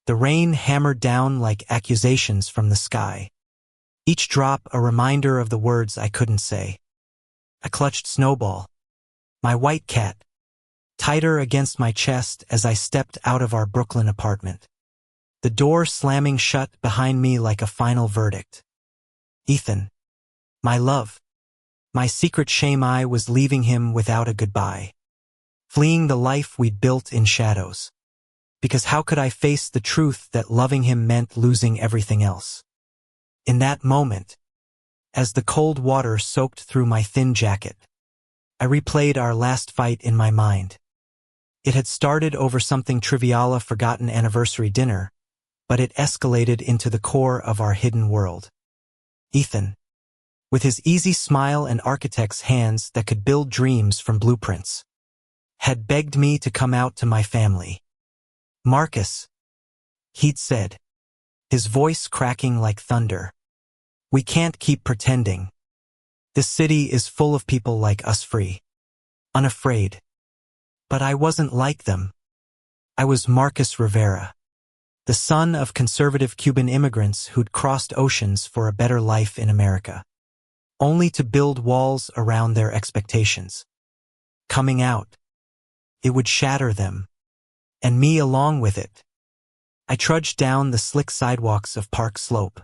The rain hammered down like accusations from the sky. Each drop a reminder of the words I couldn't say. I clutched Snowball, my white cat, tighter against my chest as I stepped out of our Brooklyn apartment. The door slamming shut behind me like a final verdict. Ethan, my love. My secret shame, I was leaving him without a goodbye. Fleeing the life we'd built in shadows. Because how could I face the truth that loving him meant losing everything else? In that moment, as the cold water soaked through my thin jacket, I replayed our last fight in my mind. It had started over something trivial, a forgotten anniversary dinner, but it escalated into the core of our hidden world. Ethan, with his easy smile and architect's hands that could build dreams from blueprints, had begged me to come out to my family. Marcus, he'd said, his voice cracking like thunder. We can't keep pretending. This city is full of people like us, free, unafraid. But I wasn't like them. I was Marcus Rivera, the son of conservative Cuban immigrants who'd crossed oceans for a better life in America, only to build walls around their expectations. Coming out, it would shatter them, and me along with it. I trudged down the slick sidewalks of Park Slope,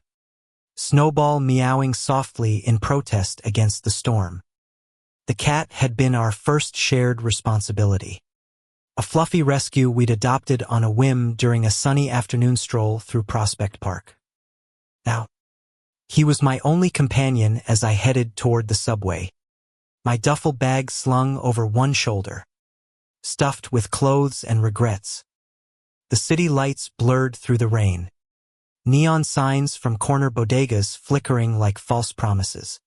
Snowball meowing softly in protest against the storm. The cat had been our first shared responsibility. A fluffy rescue we'd adopted on a whim during a sunny afternoon stroll through Prospect Park. Now, he was my only companion as I headed toward the subway, my duffel bag slung over one shoulder, stuffed with clothes and regrets. The city lights blurred through the rain, neon signs from corner bodegas flickering like false promises.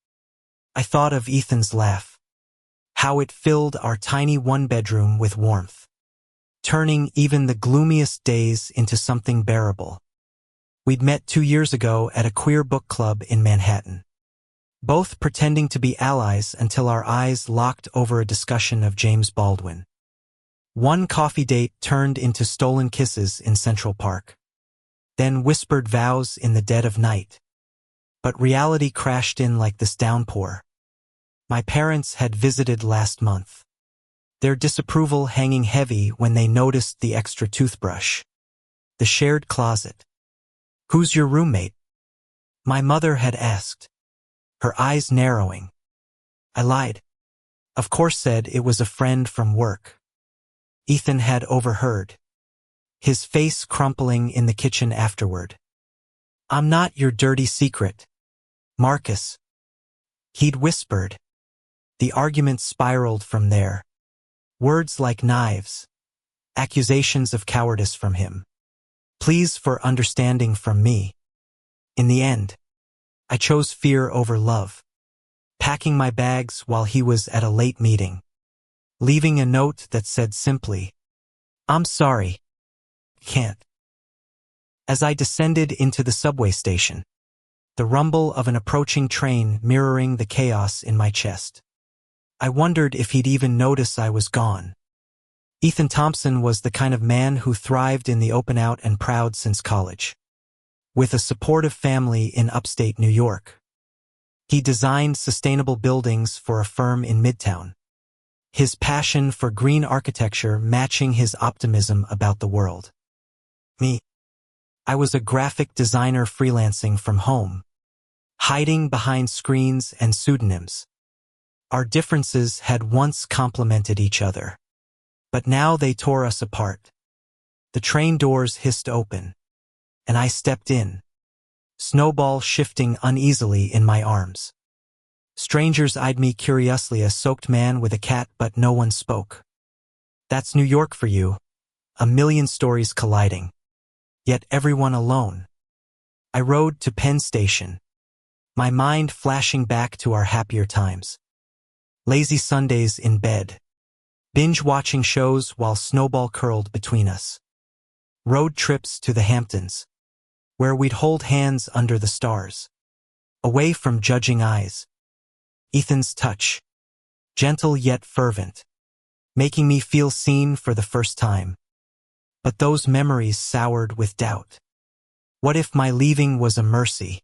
I thought of Ethan's laugh, how it filled our tiny one-bedroom with warmth, turning even the gloomiest days into something bearable. We'd met 2 years ago at a queer book club in Manhattan, both pretending to be allies until our eyes locked over a discussion of James Baldwin. One coffee date turned into stolen kisses in Central Park, then whispered vows in the dead of night. But reality crashed in like this downpour. My parents had visited last month, their disapproval hanging heavy when they noticed the extra toothbrush, the shared closet. "Who's your roommate?" my mother had asked, her eyes narrowing. I lied. Of course, said it was a friend from work. Ethan had overheard, his face crumpling in the kitchen afterward. "I'm not your dirty secret, Marcus," he'd whispered. The argument spiraled from there. Words like knives, accusations of cowardice from him, pleas for understanding from me. In the end, I chose fear over love, packing my bags while he was at a late meeting, leaving a note that said simply, "I'm sorry, can't." As I descended into the subway station, the rumble of an approaching train mirroring the chaos in my chest, I wondered if he'd even notice I was gone. Ethan Thompson was the kind of man who thrived in the open out and proud since college, with a supportive family in upstate New York. He designed sustainable buildings for a firm in Midtown, his passion for green architecture matching his optimism about the world. Me, I was a graphic designer freelancing from home, hiding behind screens and pseudonyms. Our differences had once complemented each other, but now they tore us apart. The train doors hissed open, and I stepped in, Snowball shifting uneasily in my arms. Strangers eyed me curiously, a soaked man with a cat, but no one spoke. That's New York for you, a million stories colliding, yet everyone alone. I rode to Penn Station, my mind flashing back to our happier times. Lazy Sundays in bed, binge-watching shows while Snowball curled between us. Road trips to the Hamptons, where we'd hold hands under the stars, away from judging eyes. Ethan's touch, gentle yet fervent, making me feel seen for the first time. But those memories soured with doubt. What if my leaving was a mercy?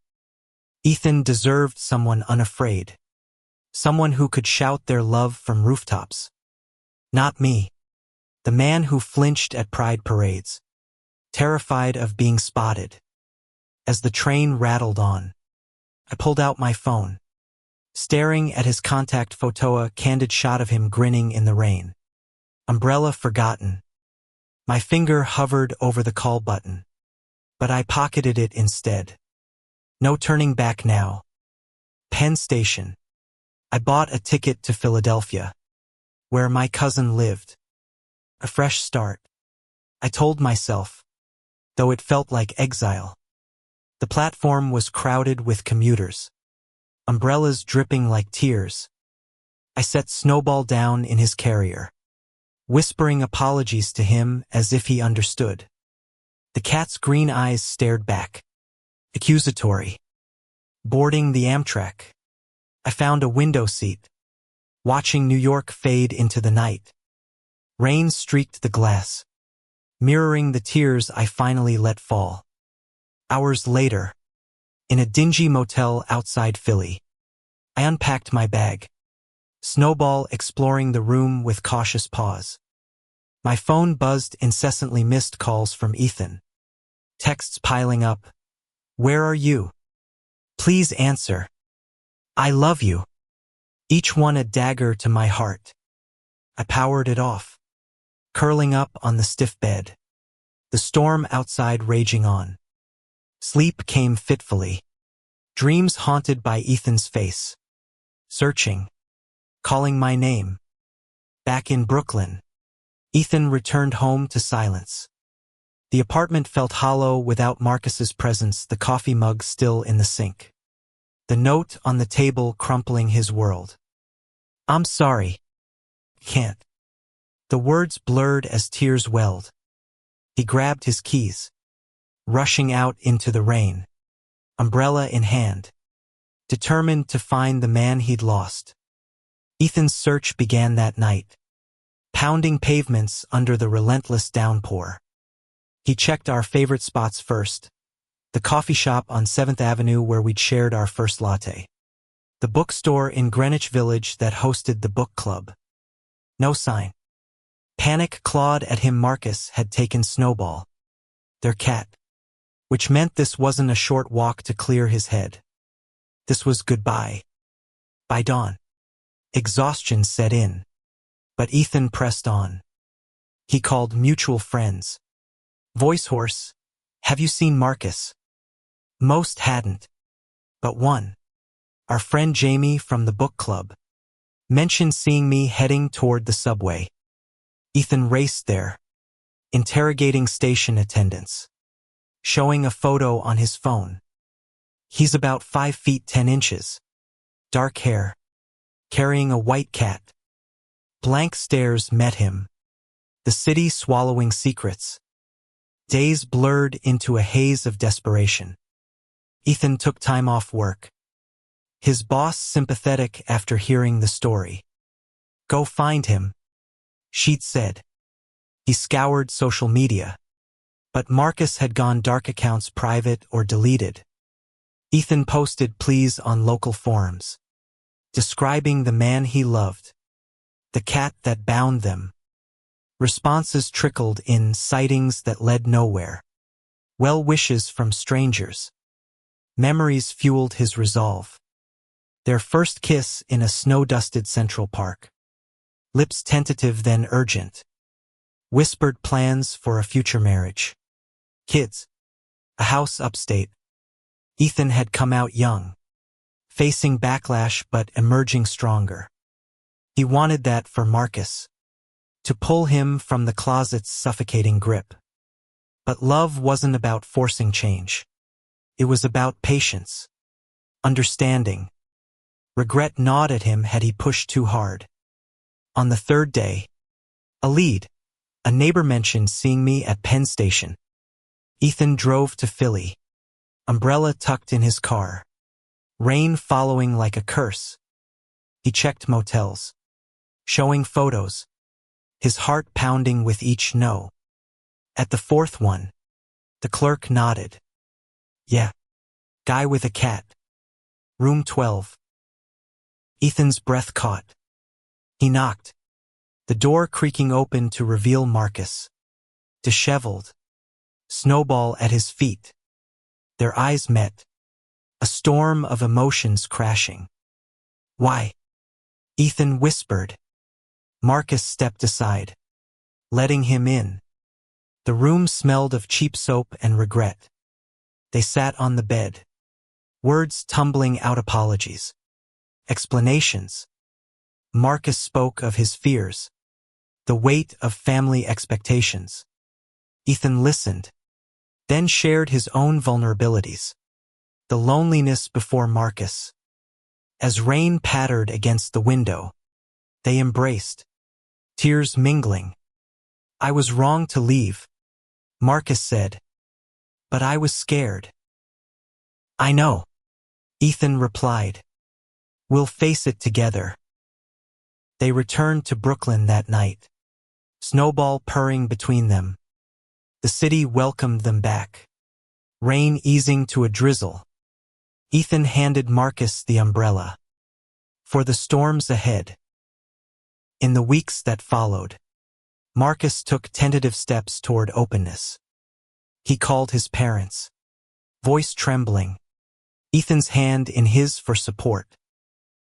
Ethan deserved someone unafraid. Someone who could shout their love from rooftops. Not me. The man who flinched at pride parades. Terrified of being spotted. As the train rattled on, I pulled out my phone. Staring at his contact photo, a candid shot of him grinning in the rain. Umbrella forgotten. My finger hovered over the call button. But I pocketed it instead. No turning back now. Penn Station. I bought a ticket to Philadelphia, where my cousin lived. A fresh start. I told myself, though it felt like exile. The platform was crowded with commuters. Umbrellas dripping like tears. I set Snowball down in his carrier, whispering apologies to him as if he understood. The cat's green eyes stared back, accusatory. Boarding the Amtrak, I found a window seat, watching New York fade into the night. Rain streaked the glass, mirroring the tears I finally let fall. Hours later, in a dingy motel outside Philly, I unpacked my bag, Snowball exploring the room with cautious paws. My phone buzzed incessantly, missed calls from Ethan. Texts piling up. Where are you? Please answer. I love you. Each one a dagger to my heart. I powered it off, curling up on the stiff bed. The storm outside raging on. Sleep came fitfully. Dreams haunted by Ethan's face. Searching. Calling my name. Back in Brooklyn. Ethan returned home to silence. The apartment felt hollow without Marcus's presence, the coffee mug still in the sink. The note on the table crumpling his world. I'm sorry. Can't. The words blurred as tears welled. He grabbed his keys, rushing out into the rain, umbrella in hand, determined to find the man he'd lost. Ethan's search began that night, pounding pavements under the relentless downpour. He checked our favorite spots first, the coffee shop on 7th Avenue where we'd shared our first latte, the bookstore in Greenwich Village that hosted the book club. No sign. Panic clawed at him. Marcus had taken Snowball, their cat, which meant this wasn't a short walk to clear his head. This was goodbye. By dawn, exhaustion set in, but Ethan pressed on. He called mutual friends. Voice hoarse, have you seen Marcus? Most hadn't, but one, our friend Jamie from the book club, mentioned seeing me heading toward the subway. Ethan raced there, interrogating station attendants, showing a photo on his phone. He's about 5 feet 10 inches, dark hair, carrying a white cat. Blank stares met him, the city swallowing secrets. Days blurred into a haze of desperation. Ethan took time off work, his boss sympathetic after hearing the story. Go find him, she'd said. He scoured social media, but Marcus had gone dark, accounts private or deleted. Ethan posted pleas on local forums, describing the man he loved, the cat that bound them. Responses trickled in, sightings that led nowhere, well wishes from strangers. Memories fueled his resolve. Their first kiss in a snow-dusted Central Park. Lips tentative then urgent. Whispered plans for a future marriage. Kids. A house upstate. Ethan had come out young, facing backlash but emerging stronger. He wanted that for Marcus, to pull him from the closet's suffocating grip. But love wasn't about forcing change. It was about patience, understanding. Regret gnawed at him had he pushed too hard. On the third day, a neighbor mentioned seeing me at Penn Station. Ethan drove to Philly, umbrella tucked in his car, rain following like a curse. He checked motels, showing photos, his heart pounding with each no. At the fourth one, the clerk nodded. Yeah. Guy with a cat. Room 12. Ethan's breath caught. He knocked, the door creaking open to reveal Marcus. Disheveled. Snowball at his feet. Their eyes met. A storm of emotions crashing. Why? Ethan whispered. Marcus stepped aside, letting him in. The room smelled of cheap soap and regret. They sat on the bed. Words tumbling out, apologies. Explanations. Marcus spoke of his fears. The weight of family expectations. Ethan listened, then shared his own vulnerabilities. The loneliness before Marcus. As rain pattered against the window, they embraced, tears mingling. I was wrong to leave, Marcus said, but I was scared. I know, Ethan replied. We'll face it together. They returned to Brooklyn that night, Snowball purring between them. The city welcomed them back, rain easing to a drizzle. Ethan handed Marcus the umbrella for the storms ahead. In the weeks that followed, Marcus took tentative steps toward openness. He called his parents, voice trembling, Ethan's hand in his for support.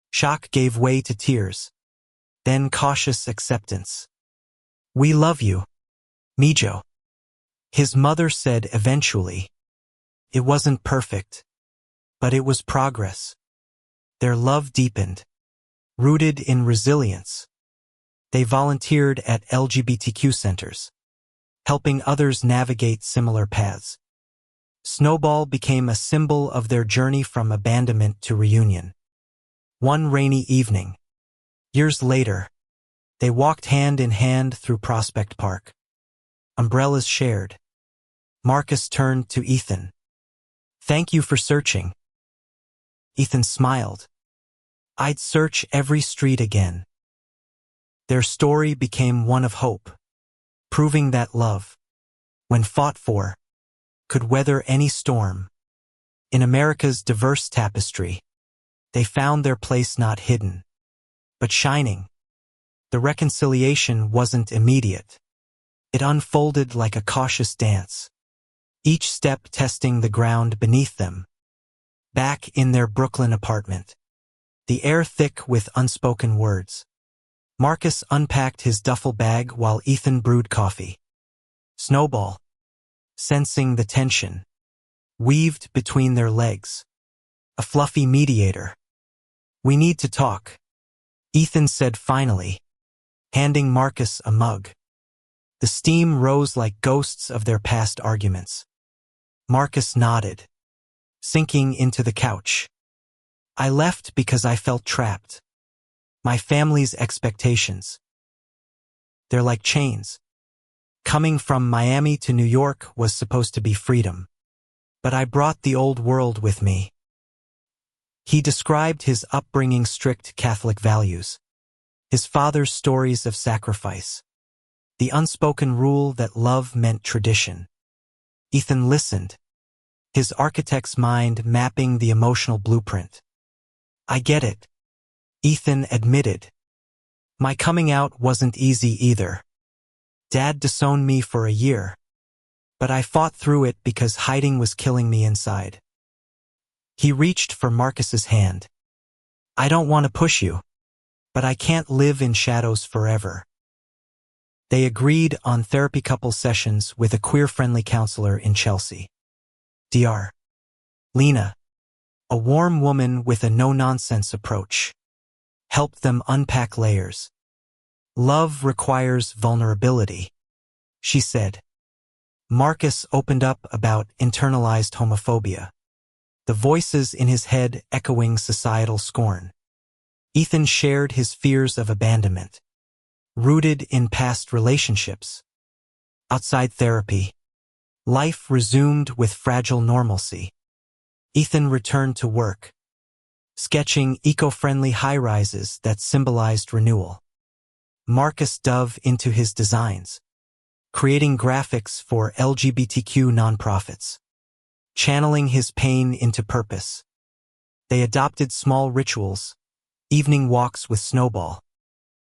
Shock gave way to tears, then cautious acceptance. We love you, Mijo. His mother said eventually. It wasn't perfect, but it was progress. Their love deepened, rooted in resilience. They volunteered at LGBTQ centers, helping others navigate similar paths. Snowball became a symbol of their journey from abandonment to reunion. One rainy evening, years later, they walked hand in hand through Prospect Park. Umbrellas shared. Marcus turned to Ethan. Thank you for searching. Ethan smiled. I'd search every street again. Their story became one of hope, proving that love, when fought for, could weather any storm. In America's diverse tapestry, they found their place not hidden, but shining. The reconciliation wasn't immediate. It unfolded like a cautious dance, each step testing the ground beneath them. Back in their Brooklyn apartment, the air thick with unspoken words, Marcus unpacked his duffel bag while Ethan brewed coffee. Snowball, sensing the tension, weaved between their legs, a fluffy mediator. We need to talk, Ethan said finally, handing Marcus a mug. The steam rose like ghosts of their past arguments. Marcus nodded, sinking into the couch. I left because I felt trapped. My family's expectations. They're like chains. Coming from Miami to New York was supposed to be freedom. But I brought the old world with me. He described his upbringing, strict Catholic values, his father's stories of sacrifice, the unspoken rule that love meant tradition. Ethan listened, his architect's mind mapping the emotional blueprint. I get it, Ethan admitted. My coming out wasn't easy either. Dad disowned me for a year, but I fought through it because hiding was killing me inside. He reached for Marcus's hand. I don't want to push you, but I can't live in shadows forever. They agreed on therapy couple sessions with a queer-friendly counselor in Chelsea. Dr. Lena, a warm woman with a no-nonsense approach, helped them unpack layers. Love requires vulnerability, she said. Marcus opened up about internalized homophobia, the voices in his head echoing societal scorn. Ethan shared his fears of abandonment, rooted in past relationships. Outside therapy, life resumed with fragile normalcy. Ethan returned to work, sketching eco-friendly high-rises that symbolized renewal. Marcus dove into his designs, creating graphics for LGBTQ nonprofits, channeling his pain into purpose. They adopted small rituals, evening walks with Snowball,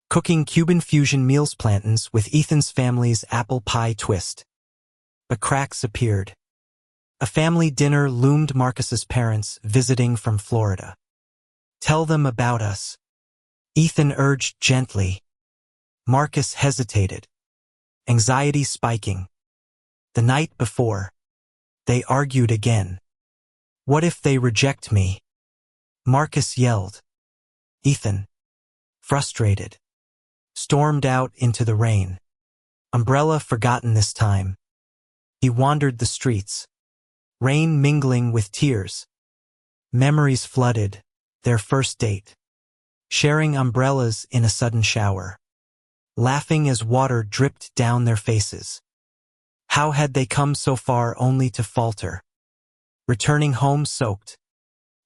cooking Cuban fusion meals plantains with Ethan's family's apple pie twist. But cracks appeared. A family dinner loomed. Marcus's parents visiting from Florida. "Tell them about us," Ethan urged gently. Marcus hesitated, anxiety spiking. The night before, they argued again. "What if they reject me?" Marcus yelled. Ethan, frustrated, stormed out into the rain. Umbrella forgotten this time. He wandered the streets, rain mingling with tears. Memories flooded, their first date, sharing umbrellas in a sudden shower, laughing as water dripped down their faces. How had they come so far only to falter? Returning home soaked,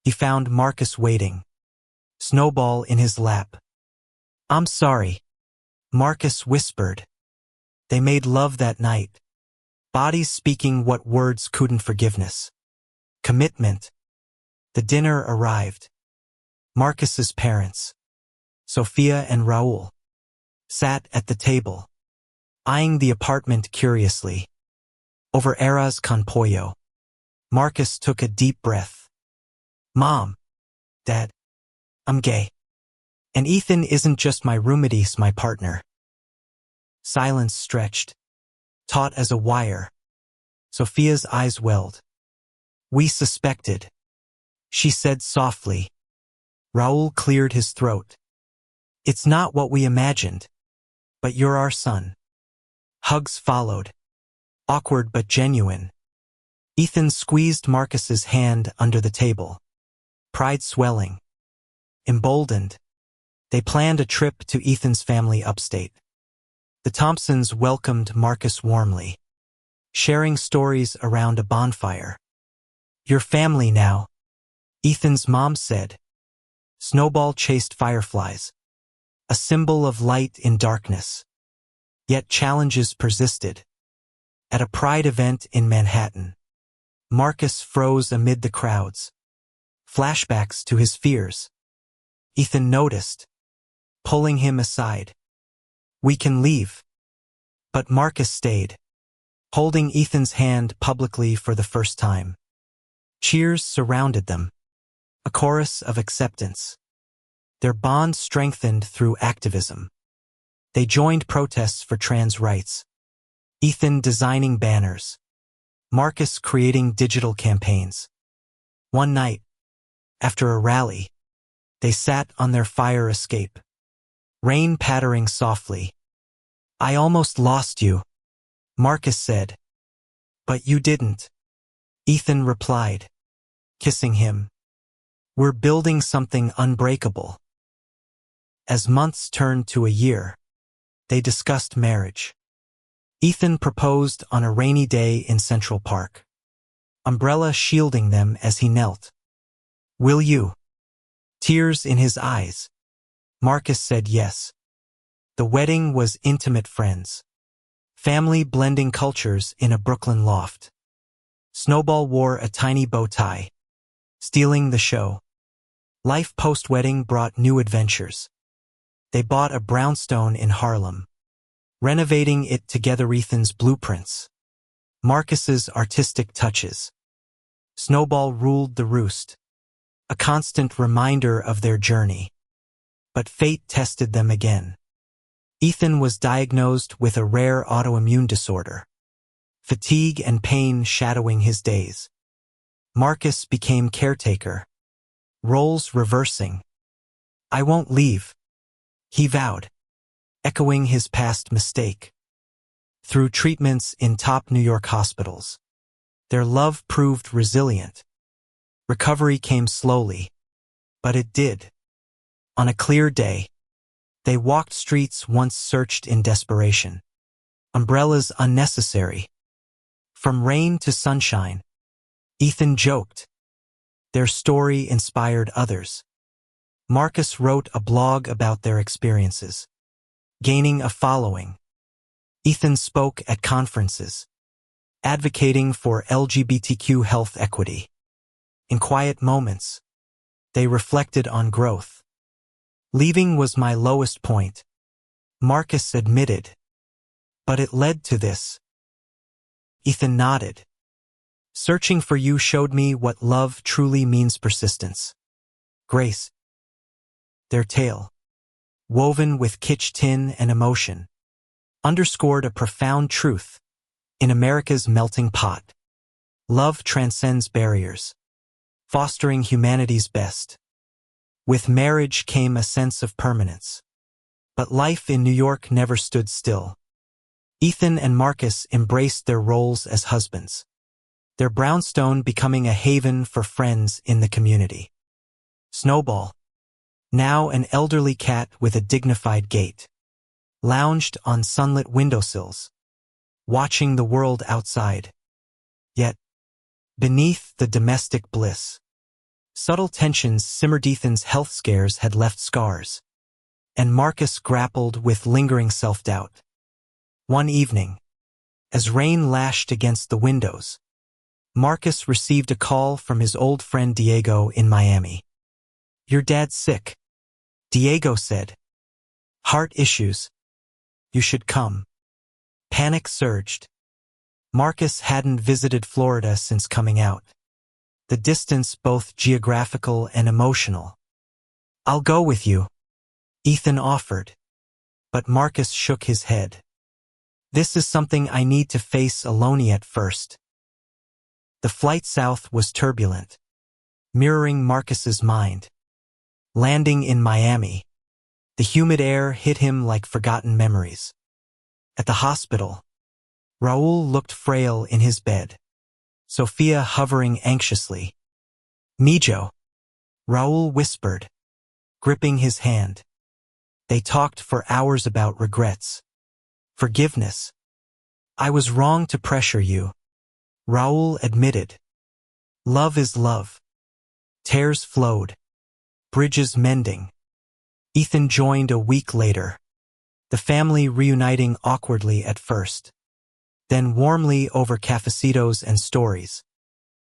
he found Marcus waiting, Snowball in his lap. "I'm sorry," Marcus whispered. They made love that night, bodies speaking what words couldn't. Forgiveness, commitment. The dinner arrived. Marcus's parents, Sophia and Raul, sat at the table, eyeing the apartment curiously. Over arroz con pollo, Marcus took a deep breath. "Mom, Dad, I'm gay. And Ethan isn't just my roommate, he's my partner." Silence stretched, taut as a wire. Sophia's eyes welled. "We suspected," she said softly. Raul cleared his throat. "It's not what we imagined. But you're our son." Hugs followed, awkward but genuine. Ethan squeezed Marcus's hand under the table, pride swelling. Emboldened, they planned a trip to Ethan's family upstate. The Thompsons welcomed Marcus warmly, sharing stories around a bonfire. "Your family now," Ethan's mom said. Snowball chased fireflies, a symbol of light in darkness. Yet challenges persisted. At a pride event in Manhattan, Marcus froze amid the crowds. Flashbacks to his fears. Ethan noticed, pulling him aside. "We can leave." But Marcus stayed, holding Ethan's hand publicly for the first time. Cheers surrounded them, a chorus of acceptance. Their bond strengthened through activism. They joined protests for trans rights, Ethan designing banners, Marcus creating digital campaigns. One night, after a rally, they sat on their fire escape, rain pattering softly. "I almost lost you," Marcus said. "But you didn't," Ethan replied, kissing him. "We're building something unbreakable." As months turned to a year, they discussed marriage. Ethan proposed on a rainy day in Central Park, umbrella shielding them as he knelt. "Will you?" Tears in his eyes. Marcus said yes. The wedding was intimate friends, family blending cultures in a Brooklyn loft. Snowball wore a tiny bow tie, stealing the show. Life post-wedding brought new adventures. They bought a brownstone in Harlem, renovating it together. Ethan's blueprints, Marcus's artistic touches. Snowball ruled the roost, a constant reminder of their journey. But fate tested them again. Ethan was diagnosed with a rare autoimmune disorder, fatigue and pain shadowing his days. Marcus became caretaker, roles reversing. "I won't leave," he vowed, echoing his past mistake. Through treatments in top New York hospitals, their love proved resilient. Recovery came slowly, but it did. On a clear day, they walked streets once searched in desperation. Umbrellas unnecessary. From rain to sunshine, Ethan joked. Their story inspired others. Marcus wrote a blog about their experiences, gaining a following. Ethan spoke at conferences, advocating for LGBTQ health equity. In quiet moments, they reflected on growth. Leaving was my lowest point, Marcus admitted. But it led to this. Ethan nodded. Searching for you showed me what love truly means: persistence. Grace. Their tale, woven with kitsch tin and emotion, underscored a profound truth. In America's melting pot, love transcends barriers, fostering humanity's best. With marriage came a sense of permanence. But life in New York never stood still. Ethan and Marcus embraced their roles as husbands, their brownstone becoming a haven for friends in the community. Snowball, now an elderly cat with a dignified gait, lounged on sunlit windowsills, watching the world outside. Yet, beneath the domestic bliss, subtle tensions simmered. Ethan's health scares had left scars, and Marcus grappled with lingering self-doubt. One evening, as rain lashed against the windows, Marcus received a call from his old friend Diego in Miami. "Your dad's sick," Diego said. "Heart issues. You should come." Panic surged. Marcus hadn't visited Florida since coming out. The distance, both geographical and emotional. "I'll go with you," Ethan offered. But Marcus shook his head. "This is something I need to face alone at first." The flight south was turbulent, mirroring Marcus's mind. Landing in Miami, the humid air hit him like forgotten memories. At the hospital, Raul looked frail in his bed, Sophia hovering anxiously. "Mijo," Raul whispered, gripping his hand. They talked for hours about regrets, forgiveness. "I was wrong to pressure you," Raul admitted. "Love is love." Tears flowed, bridges mending. Ethan joined a week later, the family reuniting awkwardly at first, then warmly over cafecitos and stories.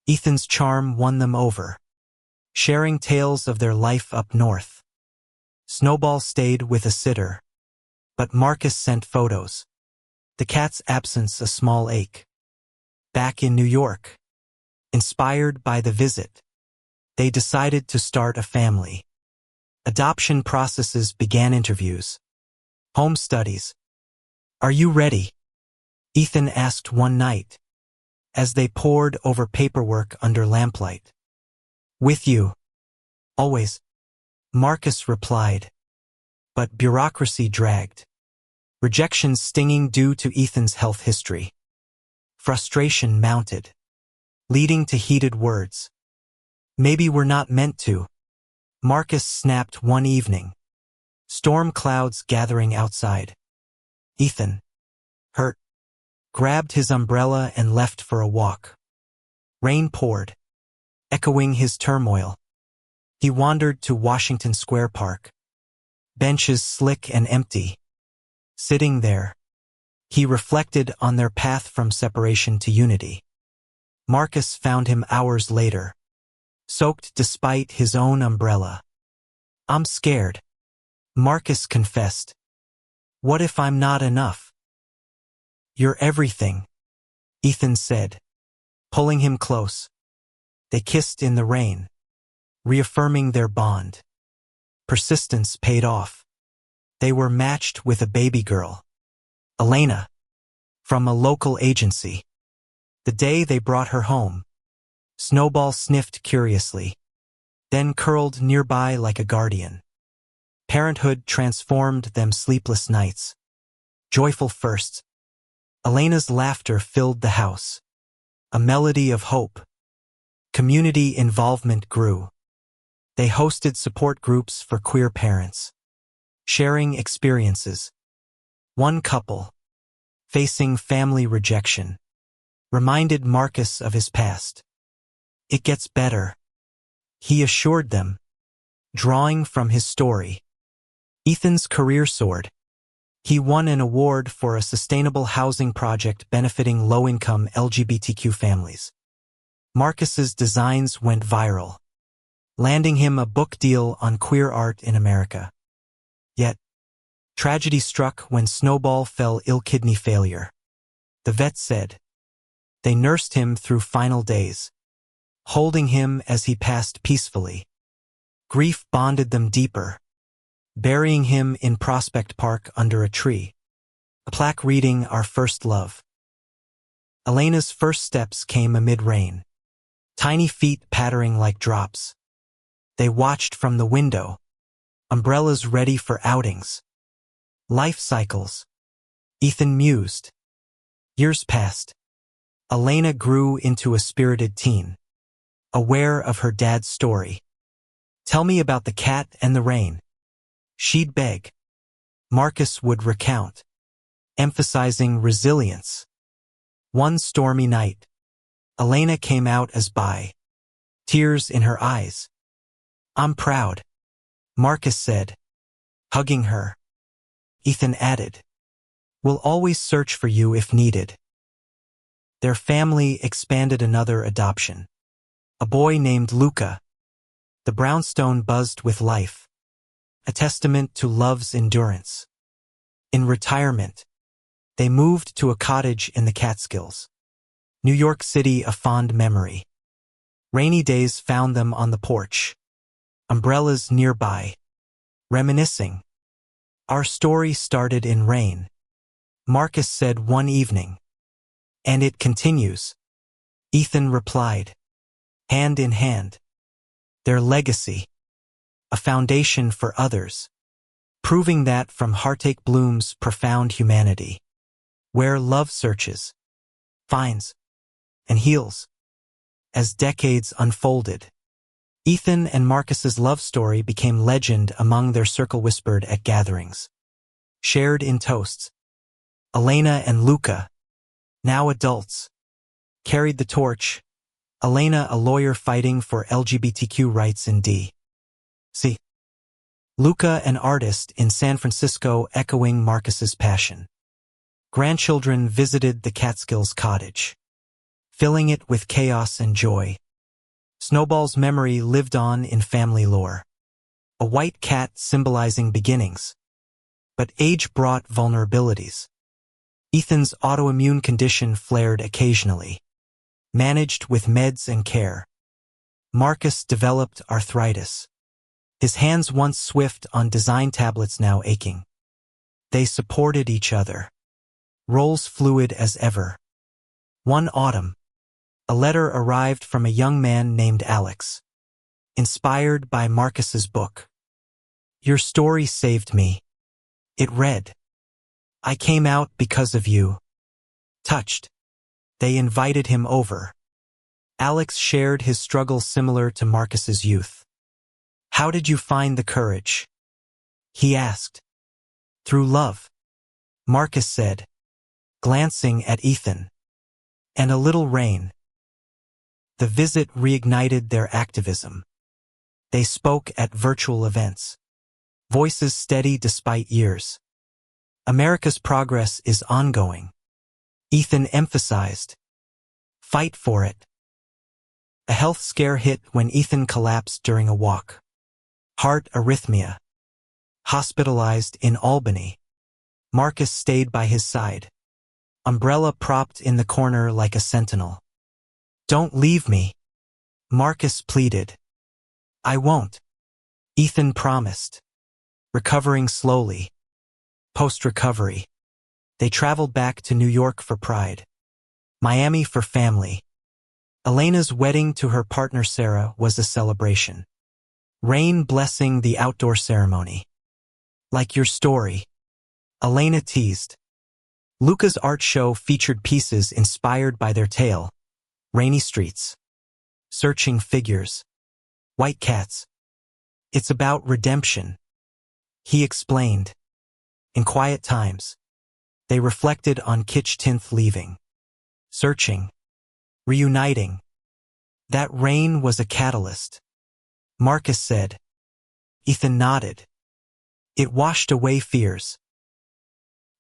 Ethan's charm won them over, sharing tales of their life up north. Snowball stayed with a sitter, but Marcus sent photos. The cat's absence a small ache. Back in New York, inspired by the visit, they decided to start a family. Adoption processes began, interviews, home studies. "Are you ready?" Ethan asked one night, as they pored over paperwork under lamplight. "With you. Always," Marcus replied. But bureaucracy dragged. Rejections stinging due to Ethan's health history. Frustration mounted, leading to heated words. "Maybe we're not meant to," Marcus snapped one evening. Storm clouds gathering outside. Ethan, hurt, grabbed his umbrella and left for a walk. Rain poured, echoing his turmoil. He wandered to Washington Square Park. Benches slick and empty. Sitting there, he reflected on their path from separation to unity. Marcus found him hours later, soaked despite his own umbrella. "I'm scared," Marcus confessed. "What if I'm not enough?" "You're everything," Ethan said, pulling him close. They kissed in the rain, reaffirming their bond. Persistence paid off. They were matched with a baby girl, Elena, from a local agency. The day they brought her home, Snowball sniffed curiously, then curled nearby like a guardian. Parenthood transformed them sleepless nights. Joyful firsts. Elena's laughter filled the house, a melody of hope. Community involvement grew. They hosted support groups for queer parents, sharing experiences. One couple, facing family rejection, reminded Marcus of his past. "It gets better," he assured them, drawing from his story. Ethan's career soared, He won an award for a sustainable housing project benefiting low-income LGBTQ families. Marcus's designs went viral, landing him a book deal on queer art in America. Yet, tragedy struck when Snowball fell ill kidney failure. The vet said they nursed him through final days, holding him as he passed peacefully. Grief bonded them deeper, burying him in Prospect Park under a tree, a plaque reading "Our First Love." Elena's first steps came amid rain, tiny feet pattering like drops. They watched from the window, umbrellas ready for outings. Life cycles, Ethan mused. Years passed. Elena grew into a spirited teen, aware of her dad's story. "Tell me about the cat and the rain," she'd beg. Marcus would recount, emphasizing resilience. One stormy night, Elena came out as bi, tears in her eyes. "I'm proud," Marcus said, hugging her. Ethan added, "We'll always search for you if needed." Their family expanded another adoption. A boy named Luca. The brownstone buzzed with life, a testament to love's endurance. In retirement, they moved to a cottage in the Catskills. New York City a fond memory. Rainy days found them on the porch, umbrellas nearby, reminiscing. "Our story started in rain," Marcus said one evening. "And it continues," Ethan replied, hand in hand. Their legacy, a foundation for others, proving that from heartache blooms profound humanity, where love searches, finds, and heals. As decades unfolded, Ethan and Marcus's love story became legend among their circle, whispered at gatherings, shared in toasts. Elena and Luca, now adults, carried the torch. Elena, a lawyer fighting for LGBTQ rights in D.C. Luca, an artist in San Francisco, echoing Marcus's passion. Grandchildren visited the Catskills cottage, filling it with chaos and joy. Snowball's memory lived on in family lore. A white cat symbolizing beginnings. But age brought vulnerabilities. Ethan's autoimmune condition flared occasionally, managed with meds and care. Marcus developed arthritis, his hands once swift on design tablets now aching. They supported each other, roles fluid as ever. One autumn, a letter arrived from a young man named Alex, inspired by Marcus's book. "Your story saved me," it read. "I came out because of you." Touched, they invited him over. Alex shared his struggle similar to Marcus's youth. "How did you find the courage?" he asked. "Through love," Marcus said, glancing at Ethan. "And a little rain." The visit reignited their activism. They spoke at virtual events, voices steady despite years. "America's progress is ongoing," Ethan emphasized. "Fight for it." A health scare hit when Ethan collapsed during a walk. Heart arrhythmia. Hospitalized in Albany. Marcus stayed by his side, umbrella propped in the corner like a sentinel. "Don't leave me," Marcus pleaded. "I won't," Ethan promised. Recovering slowly. Post-recovery, they traveled back to New York for Pride, Miami for family. Elena's wedding to her partner Sarah was a celebration. Rain blessing the outdoor ceremony. "Like your story," Elena teased. Luca's art show featured pieces inspired by their tale. Rainy streets, searching figures, white cats. "It's about redemption," he explained. In quiet times, they reflected on Kitch Tinth leaving, searching, reuniting. That rain was a catalyst, Marcus said. Ethan nodded. It washed away fears.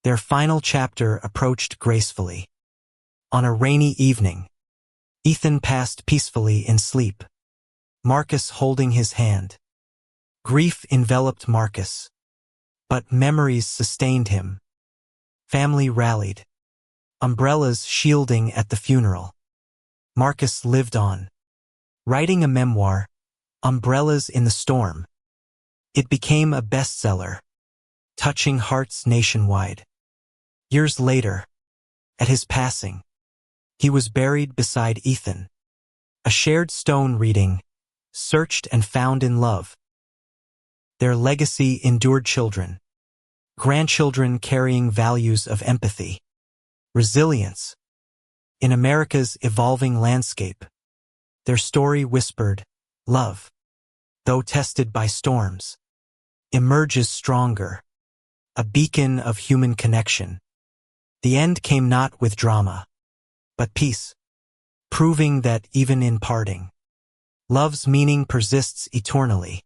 Their final chapter approached gracefully. On a rainy evening, Ethan passed peacefully in sleep, Marcus holding his hand. Grief enveloped Marcus, but memories sustained him. Family rallied, umbrellas shielding at the funeral. Marcus lived on, writing a memoir, Umbrellas in the Storm. It became a bestseller, touching hearts nationwide. Years later, at his passing, he was buried beside Ethan, a shared stone reading, Searched and Found in Love. Their legacy endured children, grandchildren carrying values of empathy, resilience. In America's evolving landscape, their story whispered, love, though tested by storms, emerges stronger, a beacon of human connection. The end came not with drama, but peace, proving that even in parting, love's meaning persists eternally.